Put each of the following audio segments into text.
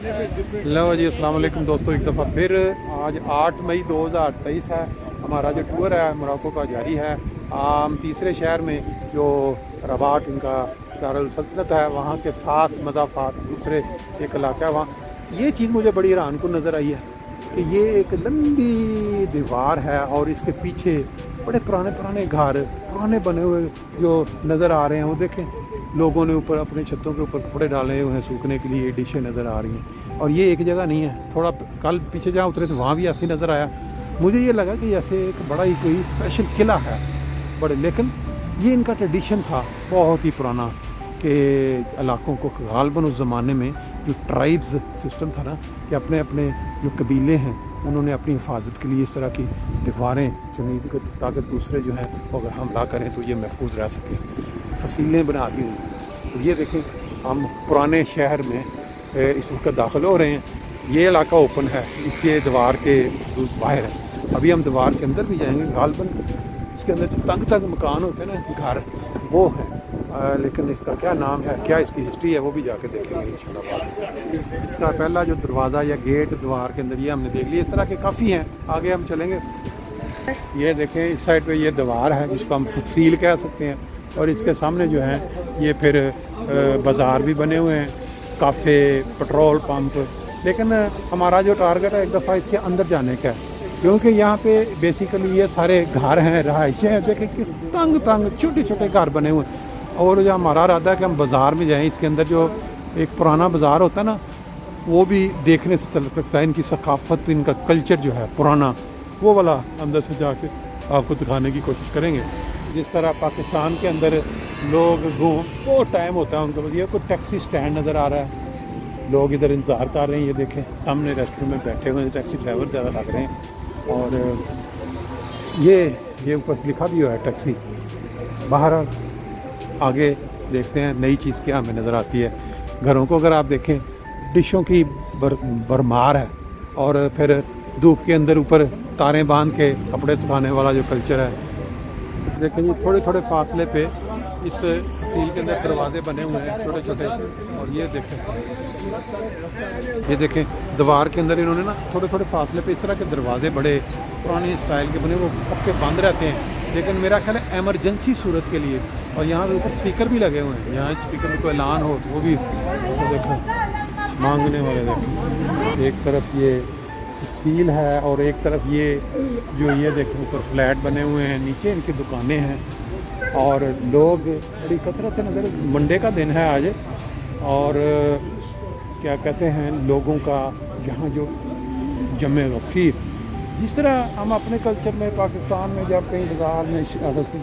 लो जी, अस्सलाम वालेकुम दोस्तों। एक दफ़ा फिर आज 8 मई 2023 है। हमारा जो टूर है मोरक्को का जारी है। हम तीसरे शहर में जो रबात इनका दारुल सल्तनत है वहाँ के साथ मज़ाफ़ात दूसरे एक इलाका है वहाँ। ये चीज़ मुझे बड़ी हैरान कुन नज़र आई है कि ये एक लंबी दीवार है और इसके पीछे बड़े पुराने पुराने घर पुराने बने हुए जो नज़र आ रहे हैं। वो देखें, लोगों ने ऊपर अपने छतों के ऊपर कपड़े डाले हुए हैं सूखने के लिए। डिशें नज़र आ रही हैं और ये एक जगह नहीं है। थोड़ा कल पीछे जहाँ उतरे तो वहाँ भी ऐसे नज़र आया। मुझे ये लगा कि जैसे एक बड़ा ही कोई स्पेशल किला है बड़े, लेकिन ये इनका ट्रेडिशन था बहुत ही पुराना कि इलाकों को गालबन उस ज़माने में जो ट्राइब्स सिस्टम था ना कि अपने अपने जो कबीले हैं उन्होंने अपनी हिफाजत के लिए इस तरह की दीवारें चुनी ताकि दूसरे जो हैं अगर हमला करें तो ये महफूज रह सकें। फसीलें बना दी हुई। तो ये देखें, हम पुराने शहर में इस वक्त दाखिल हो रहे हैं। ये इलाका ओपन है, इसके दीवार के बाहर है। अभी हम दीवार के अंदर भी जाएंगे। गालबन इसके अंदर जो तंग तंग मकान होते हैं ना घर, वो हैं। लेकिन इसका क्या नाम है, क्या इसकी हिस्ट्री है, वो भी जाके देखेंगे इंशाल्लाह। इसका पहला जो दरवाज़ा या गेट दीवार के अंदर ये हमने देख लिया। इस तरह के काफ़ी हैं, आगे हम चलेंगे। ये देखें, इस साइड पे ये दीवार है जिसको हम फसील कह सकते हैं और इसके सामने जो है ये फिर बाज़ार भी बने हुए हैं, काफ़े, पेट्रोल पंप। लेकिन हमारा जो टारगेट है एक दफ़ा इसके अंदर जाने का है क्योंकि यहाँ पे बेसिकली ये सारे घर हैं, रहायशें हैं। देखें किस तंग तंग छोटे छोटे घर बने हुए हैं। और जो हमारा इरादा है कि हम बाज़ार में जाएं, इसके अंदर जो एक पुराना बाज़ार होता है ना वो भी देखने से तल्लुक़ रखता है। इनकी सकाफ़त, इनका कल्चर जो है पुराना, वो वाला अंदर से जाके आपको दिखाने की कोशिश करेंगे। जिस तरह पाकिस्तान के अंदर लोग बहुत टाइम होता है उनके पास। ये कोई टैक्सी स्टैंड नज़र आ रहा है, लोग इधर इंतज़ार कर रहे हैं। ये देखें सामने रेस्टोरेंट में बैठे हुए हैं, टैक्सी ड्राइवर ज़्यादा लग रहे हैं। और ये ऊपर से लिखा भी हुआ है टैक्सी। बाहर आगे देखते हैं नई चीज़ क्या हमें नज़र आती है। घरों को अगर आप देखें, डिशों की भरमार है और फिर धूप के अंदर ऊपर तारें बांध के कपड़े सुखाने वाला जो कल्चर है। देखें जी, थोड़े थोड़े फासले पे इस फसील के अंदर दरवाजे बने हुए हैं छोटे छोटे। और ये देखें दीवार के अंदर इन्होंने ना थोड़े थोड़े फासले पे इस तरह के दरवाजे बड़े पुराने स्टाइल के बने, वो पक्के बंद रहते हैं। लेकिन मेरा ख्याल है एमरजेंसी सूरत के लिए। और यहाँ पे ऊपर स्पीकर भी लगे हुए हैं, यहाँ स्पीकर में कोई ऐलान हो तो वो भी तो देखो मांगने वाले। देखो एक तरफ ये फसील है और एक तरफ ये जो ये देखो ऊपर फ्लैट बने हुए हैं, नीचे इनकी दुकानें हैं और लोग बड़ी कसरत से नज़र। मंडे का दिन है आज और क्या कहते हैं लोगों का यहाँ जो जमे गफ़ीर, जिस तरह हम अपने कल्चर में पाकिस्तान में जब कहीं बाज़ार में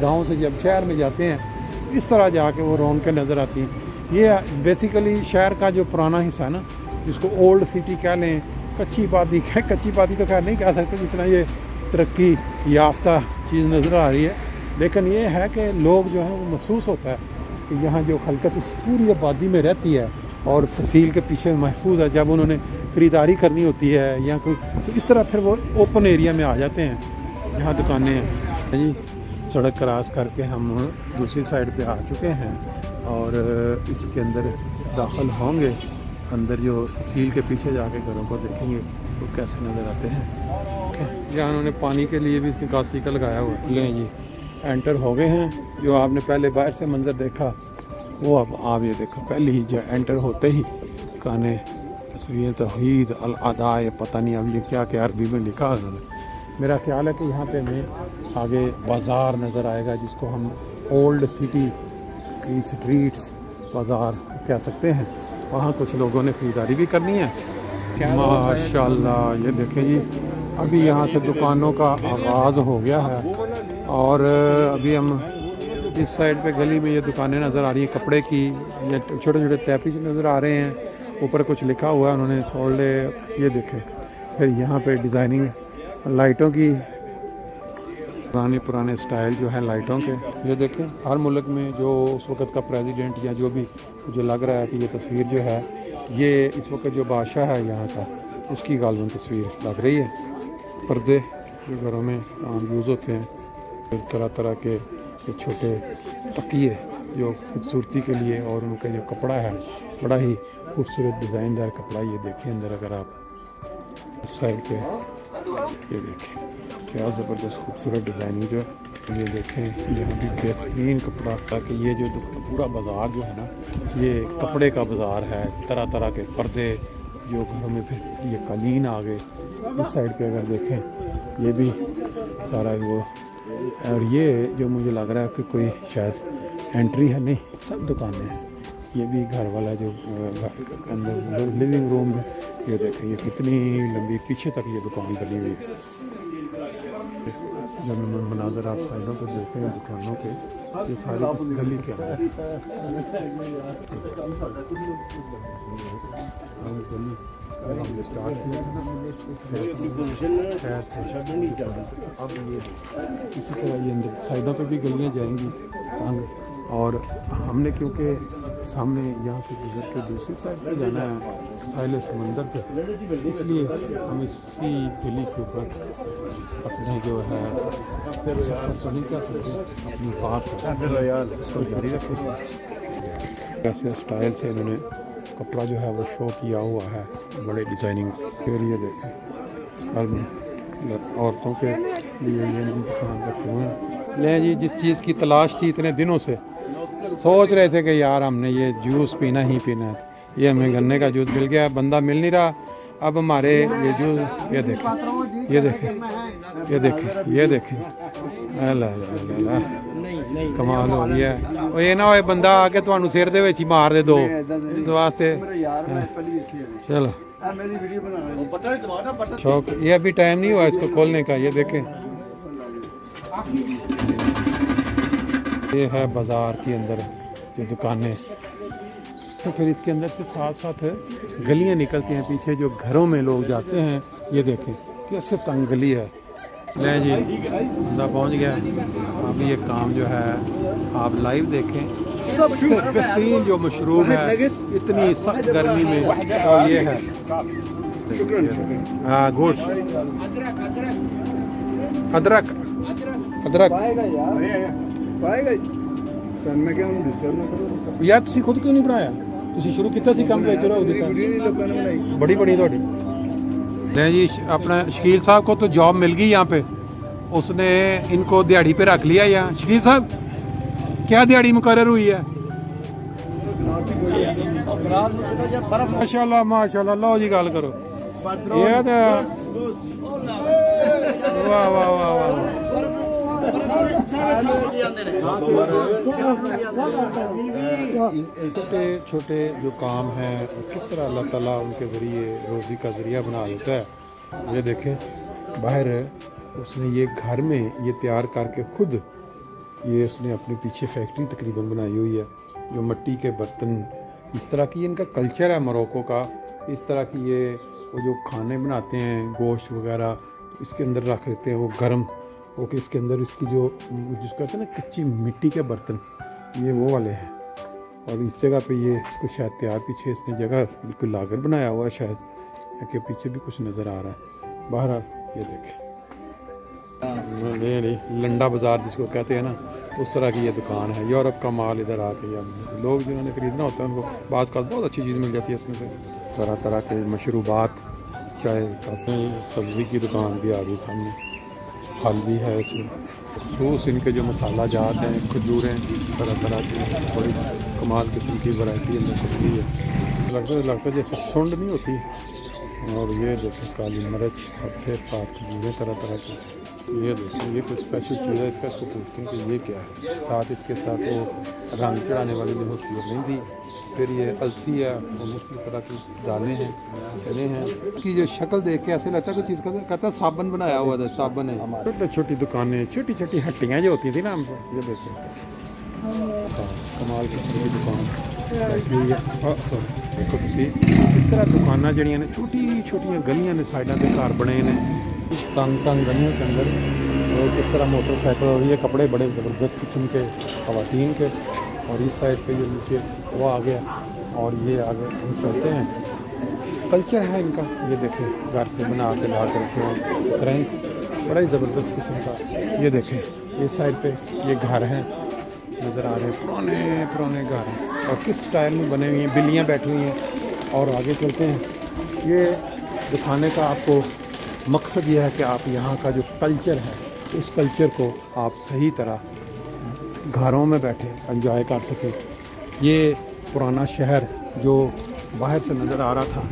गांव से जब शहर में जाते हैं इस तरह जाके वो रौनकें नज़र आती हैं। ये बेसिकली शहर का जो पुराना हिस्सा है ना, जिसको ओल्ड सिटी कह लें, कच्ची बादी तो खैर नहीं कह सकते जितना ये तरक्की याफ्ता चीज़ नज़र आ रही है। लेकिन ये है कि लोग जो हैं वो महसूस होता है कि यहाँ जो खलकत इस पूरी आबादी में रहती है और फसील के पीछे महफूज है। जब उन्होंने ख़रीदारी करनी होती है या कोई तो इस तरह फिर वो ओपन एरिया में आ जाते हैं जहाँ दुकानें हैं जी। सड़क क्रॉस करके हम दूसरी साइड पे आ चुके हैं और इसके अंदर दाखिल होंगे। अंदर जो फसील के पीछे जाके घरों को देखेंगे तो कैसे नज़र आते हैं। यहाँ उन्होंने पानी के लिए भी निकासी का लगाया हुआ है। लें जी, एंटर हो गए हैं। जो आपने पहले बाहर से मंज़र देखा वो अब आप ये देखो, पहले ही जो एंटर होते ही काने तस्वीर तौहीद अल अदाए, पता नहीं अब ये क्या क्या अरबी में लिखा है उन्होंने। मेरा ख्याल है कि यहाँ पे हमें आगे बाज़ार नज़र आएगा जिसको हम ओल्ड सिटी की स्ट्रीट्स बाज़ार कह सकते हैं। वहाँ कुछ लोगों ने ख़रीदारी भी करनी है माशाल्लाह। ये देखें जी, अभी यहाँ से दुकानों का आगाज़ हो गया है और अभी हम इस साइड पे गली में ये दुकानें नज़र आ रही हैं कपड़े की, ये छोटे छोटे टैपीज नज़र आ रहे हैं। ऊपर कुछ लिखा हुआ है उन्होंने सोल्ड। ये देखें फिर यहाँ पे डिज़ाइनिंग लाइटों की, पुराने स्टाइल जो है लाइटों के। ये देखें हर मुल्क में जो उस वक़्त का प्रेसिडेंट या जो भी मुझे लग रहा है कि ये तस्वीर जो है ये इस वक्त जो बादशाह है यहाँ का उसकी गालबन तस्वीर लग रही है। पर्दे जो घरों में यूज़ होते हैं, तरह तरह के छोटे तकिए जो खूबसूरती के लिए, और उनका जो कपड़ा है बड़ा ही खूबसूरत डिज़ाइनदार कपड़ा। ये देखें अंदर अगर आप उस साइड पे ये देखें क्या ज़बरदस्त खूबसूरत डिज़ाइनिंग जो है। ये देखें यहाँ भी बेहतरीन कपड़ा, ताकि ये जो पूरा बाज़ार जो है ना ये कपड़े का बाज़ार है। तरह तरह के पर्दे जो घरों में, फिर ये कालीन आ गए। इस साइड पे अगर देखें ये भी सारा वो, और ये जो मुझे लग रहा है कि कोई शायद एंट्री है, नहीं सब दुकानें हैं। ये भी घर वाला जो अंदर लिविंग रूम है। ये देखें ये कितनी लंबी पीछे तक ये दुकान बनी हुई है। जब मनाजर आप साइडों को देखें दुकानों के, ये सारी इस गली के अंदर गली हमने स्टार्ट किया था ना, अब ये इसी तरह ये अंदर साइडों पे भी गलियां जाएंगी तंग। और हमने क्योंकि सामने यहाँ से गुजर के दूसरी साइड पे जाना है साहिल समंदर पे, इसलिए हम इसी गली के ऊपर अपने जो है सफ़र तो नहीं कर सकते, अपनी बात उसको जारी रखें। ऐसे स्टाइल से इन्होंने कपड़ा जो है वो शो किया हुआ है, बड़े डिज़ाइनिंग। फिर ये देखें औरतों के लिए ये दुकान रखे हुए हैं। ले जी, जिस चीज़ की तलाश थी इतने दिनों से, सोच रहे थे कि यार हमने ये जूस पीना ही पीना है, ये हमें गन्ने का जूस मिल गया, बंदा मिल नहीं रहा। अब हमारे ये जूस, ये देखें ये देखें ये देखें ये देखें, ला कमाल हो गया। और ये ना हो बंदा आके तुहानू सिर दे विच ही मार दे दो, इस वास्ते चलो शौक। ये अभी टाइम नहीं हुआ इसको खोलने का। ये देखें ये है बाज़ार के अंदर जो दुकानें, तो फिर इसके अंदर से साथ साथ गलियां निकलती हैं पीछे जो घरों में लोग जाते हैं। ये देखें कैसे तंग गली है। ले जी बंदा पहुंच गया। अभी ये काम जो है आप लाइव देखें, सबसे बेहतरीन जो मशरूब है इतनी सख्त गर्मी में, और ये है हाँ गोश्त, अदरक अदरक यार तुसी खुद क्यों नहीं बनाया? तुसी शुरू किया सी काम बेच रहे बड़ी बड़ी थोड़ी। नहीं जी अपना शकील साहब को तो जॉब मिल गई यहाँ पे, उसने इनको दिहाड़ी पे रख लिया यहाँ। शकील साहब क्या दिहाड़ी मुकर्रर हुई है? माशाल्लाह माशाल्लाह, लो जी गल करो। ये तो वाह वाह वाह वाह। छोटे छोटे जो काम हैं किस तरह अल्लाह ताला उनके ज़रिए रोज़ी का ज़रिया बना देता है। ये देखें बाहर उसने ये घर में ये तैयार करके खुद ये उसने अपने पीछे फैक्ट्री तकरीबन बनाई हुई है, जो मिट्टी के बर्तन इस तरह की इनका कल्चर है मोरक्को का। इस तरह की ये वो जो खाने बनाते हैं गोश्त वगैरह इसके अंदर रख देते हैं, वो गर्म ओके। इसके अंदर इसकी जो जिसको कहते हैं ना कच्ची मिट्टी के बर्तन, ये वो वाले हैं। और इस जगह पे ये इसको शायद तैयार पीछे इसने जगह बिल्कुल लागर बनाया हुआ है शायद, कि पीछे भी कुछ नज़र आ रहा है। बहरहाल ये देखें लंडा बाज़ार जिसको कहते हैं ना, उस तरह की ये दुकान है। यूरोप का माल इधर आके या लोग जिन्होंने ख़रीदना होता है उनको बाज़ का बहुत अच्छी चीज़ मिल जाती है इसमें से। तरह तरह के मशरूबात, चाय काफ़ी, सब्ज़ी की दुकान भी आ गई सामने, फल भी है इसमें, खसूस इनके जो मसाला जात हैं, खजूरें, तरह तरह की बड़ी कमाल किस्म की वैरायटी अंदर सब्जी है। लगता जैसे सुंड नहीं होती। और ये देखो काली मिर्च और फिर साथ खजूरें तरह तरह की। ये देखो ये कुछ स्पेशल चीज़ है, इसका इसको पूछते हैं कि ये क्या है। साथ इसके साथ वो रंग चढ़ाने वाली जो होती है नहीं थी। फिर ये अलसी है, वो मुख्तलिफ तरह की दालें हैं, चने हैं। इसकी जो शक्ल देख के ऐसे लगता है कोई चीज़ का कहता है साबन बनाया हुआ था, साबन है। छोटी छोटी दुकानें, छोटी छोटी हट्टियाँ जो होती थी ना, हम ये देखते कमाल किस्म की दुकान देखो तुसी। इस तरह दुकाना जड़ियाँ ने छोटी छोटिया गलियां ने साइडों के घर बने ने, तंग तंग गलियों के अंदर। और किस तरह मोटरसाइकिल और ये कपड़े बड़े ज़बरदस्त किस्म के ख़वातीन के। और इस साइड पे ये नीचे वो आ गया, और ये आगे हम चलते हैं। कल्चर है इनका, ये देखें घर से बना के ला कर रखे हैं तरह, बड़ा ही ज़बरदस्त किस्म का। ये देखें इस साइड पे ये घर हैं, नज़र आ रहे हैं, पुराने पुराने घर हैं और किस स्टाइल में बने हुए हैं, बिल्लियाँ बैठी हुई हैं। और आगे चलते हैं। ये दिखाने का आपको मकसद ये है कि आप यहाँ का जो कल्चर है उस कल्चर को आप सही तरह घरों में बैठे एंजॉय कर सकें। ये पुराना शहर जो बाहर से नज़र आ रहा था,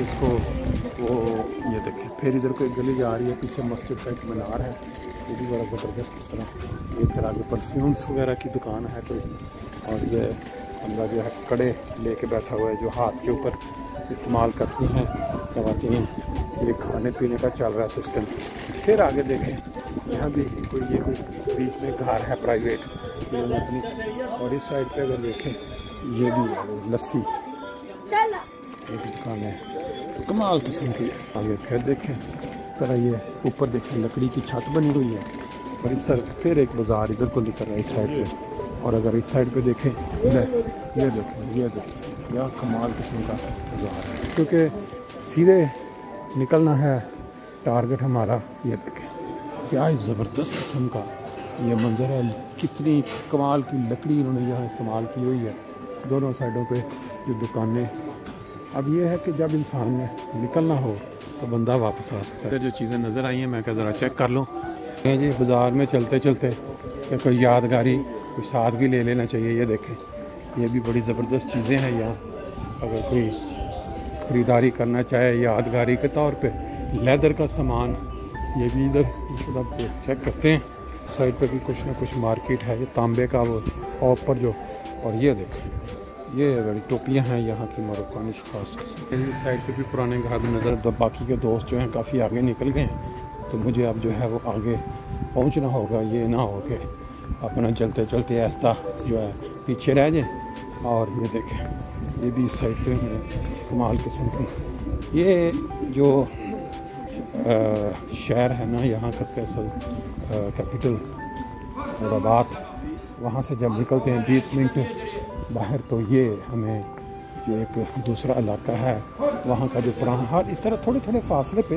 इसको वो ये देखें। फिर इधर कोई गली जा रही है, पीछे मस्जिद का एक मीनार है, ये भी बड़ा ज़बरदस्त इस तरह। ये फिर आगे परफ्यूम्स वगैरह की दुकान है कोई, और ये बंदा जो है कड़े लेके बैठा हुआ है जो हाथ के ऊपर इस्तेमाल करती हैं ख़वातीन। ये खाने पीने का चल रहा है सिस्टम। फिर आगे देखें, यहाँ भी कोई बीच में घर है प्राइवेट अपनी। और इस साइड पे अगर देखें, ये भी है लस्सी, एक दुकान है तो कमाल किस्म की। आगे फिर देखें इस तरह, ये ऊपर देखें लकड़ी की छत बनी हुई है। और इस तरह फिर एक बाज़ार इधर को निकल रहा है इस साइड पे। और अगर इस साइड पे देखें, ये देखें यह कमाल किस्म का बाज़ार है, क्योंकि सीधे निकलना है टारगेट हमारा। ये देखें क्या ज़बरदस्त किस्म का ये मंजर है, कितनी कमाल की लकड़ी इन्होंने यहाँ इस्तेमाल की हुई है दोनों साइडों पे जो दुकानें। अब ये है कि जब इंसान ने निकलना हो तो बंदा वापस आ सकता है। जो चीज़ें नज़र आई हैं मैं क्या ज़रा चेक कर लूँ जी। बाज़ार में चलते चलते या कोई यादगारी कोई साथ भी ले लेना चाहिए। ये देखें, ये भी बड़ी ज़बरदस्त चीज़ें हैं यहाँ, अगर कोई ख़रीदारी करना चाहे यादगारी के तौर पे। लेदर का सामान ये भी इधर आप चेक करते हैं। साइड पे भी कुछ ना कुछ मार्केट है, ये तांबे का वो ऊपर जो। और ये देखें, ये बड़ी टोपियाँ हैं यहाँ की मोरक्कानी खास। इस साइड पे भी पुराने घर में नज़र। तो बाकी के दोस्त जो हैं काफ़ी आगे निकल गए हैं, तो मुझे अब जो है वो आगे पहुँचना होगा। ये ना हो कि अपना चलते चलते ऐसा जो है पीछे रह जाए। और ये देखें, ये भी इस साइड पे कमाल किस्म की। ये जो शहर है ना यहाँ का, कैपिटल मुरादाबाद, वहाँ से जब निकलते हैं 20 मिनट बाहर, तो ये हमें जो एक दूसरा इलाका है वहाँ का जो पुराना हाल, इस तरह थोड़े थोड़े फासले पे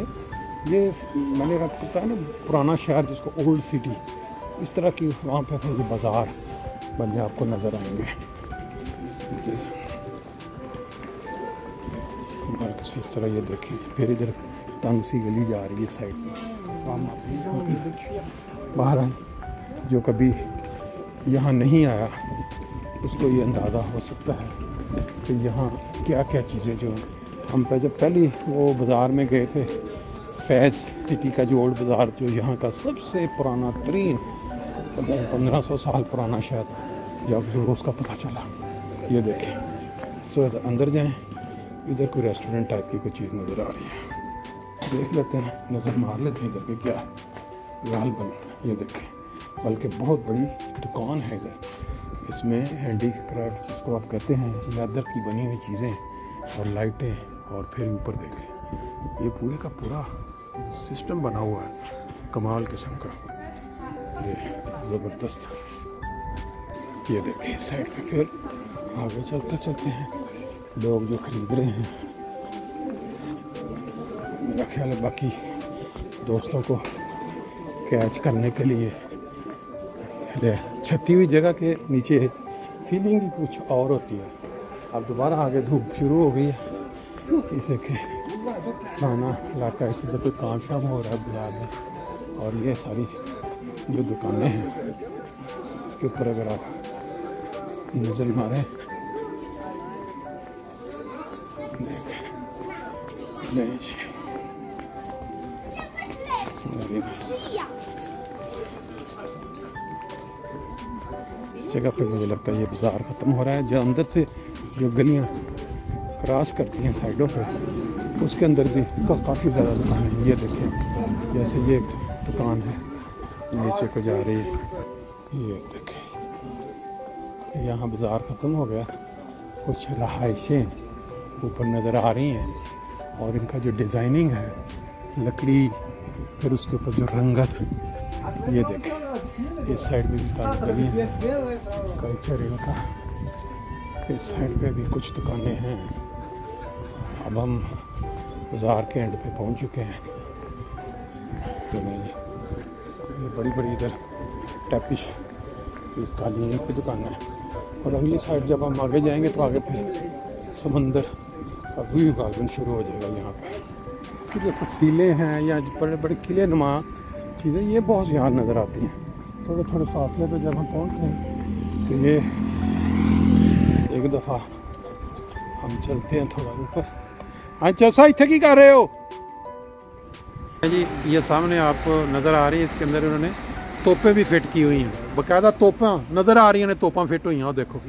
ये मैंने कहा ना पुराना शहर जिसको ओल्ड सिटी, इस तरह की वहाँ पे फिर ये बाज़ार बने आपको नज़र आएंगे। इस तरह ये देखें, फिर इधर तंग सी गली जा रही है साइड से। बाहर जो कभी यहाँ नहीं आया उसको ये अंदाज़ा हो सकता है कि यहाँ क्या क्या चीज़ें जो हम तो जब पहले वो बाज़ार में गए थे, फैज़ सिटी का जो ओल्ड बाज़ार, जो यहाँ का सबसे पुराना तरीन 1500 साल पुराना शायद, जब ज़रूर उसका पता चला। ये देखें, सो अंदर जाएं, इधर कोई रेस्टोरेंट टाइप की कोई चीज़ नज़र आ रही है, देख लेते हैं, नज़र मार लेते हैं इधर पे क्या लाल बन। ये देखें, बल्कि बहुत बड़ी दुकान है इधर। इसमें हैंडी क्राफ्ट जिसको आप कहते हैं, लेदर की बनी हुई चीज़ें और लाइटें। और फिर ऊपर देखें, ये पूरे का पूरा सिस्टम बना हुआ है कमाल किस्म का, ये ज़बरदस्त। ये देखें साइड पे। फिर आगे चलते चलते हैं, लोग जो ख़रीद रहे हैं, मेरा ख्याल है बाकी दोस्तों को कैच करने के लिए छती हुई जगह के नीचे फीलिंग ही कुछ और होती है। अब दोबारा आगे धूप शुरू हो गई है, इसे के खाना इलाका, इसी तरह कोई काम शाम हो रहा है बाजार में। और ये सारी जो दुकानें हैं इसके ऊपर अगर आप नज़र मारें, इस जगह पे मुझे लगता है ये बाज़ार ख़त्म हो रहा है। जो अंदर से जो गलियाँ क्रॉस करती हैं साइडों पे, उसके अंदर भी काफ़ी ज़्यादा दुकानें हैं। ये देखें, जैसे ये एक दुकान है नीचे को जा रही है, ये देखें, यहाँ बाज़ार ख़त्म हो गया। कुछ रहाइशें ऊपर नज़र आ रही हैं और इनका जो डिज़ाइनिंग है, लकड़ी, फिर उसके ऊपर जो रंगत, ये देखें। इस साइड में भी काफ़ी गली है, कल्चर इनका। इस साइड पे भी कुछ दुकानें हैं। अब हम बाज़ार के एंड पे पहुंच चुके हैं। तो ये बड़ी बड़ी इधर टैपिश ये कालीन की दुकान है। और अगली साइड जब हम आगे जाएंगे तो आगे फिर समंदर का व्यू गार्डन शुरू हो जाएगा। यहाँ पर कि जो फसीलें हैं या बड़े बड़े किले नुमा चीज़ें ये बहुत यहाँ नज़र आती हैं। थोड़े थोड़े फासले पे जब हम पहुँचते हैं तो ये एक दफ़ा हम चलते हैं थोड़ा ऊपर। अच्छा सा इतने की कर रहे हो जी? ये सामने आपको नज़र आ रही है, इसके अंदर उन्होंने तोपें भी फिट की हुई हैं, बाकायदा तोपें नज़र आ रही हैं, तोपें फिट हुई हैं। देखो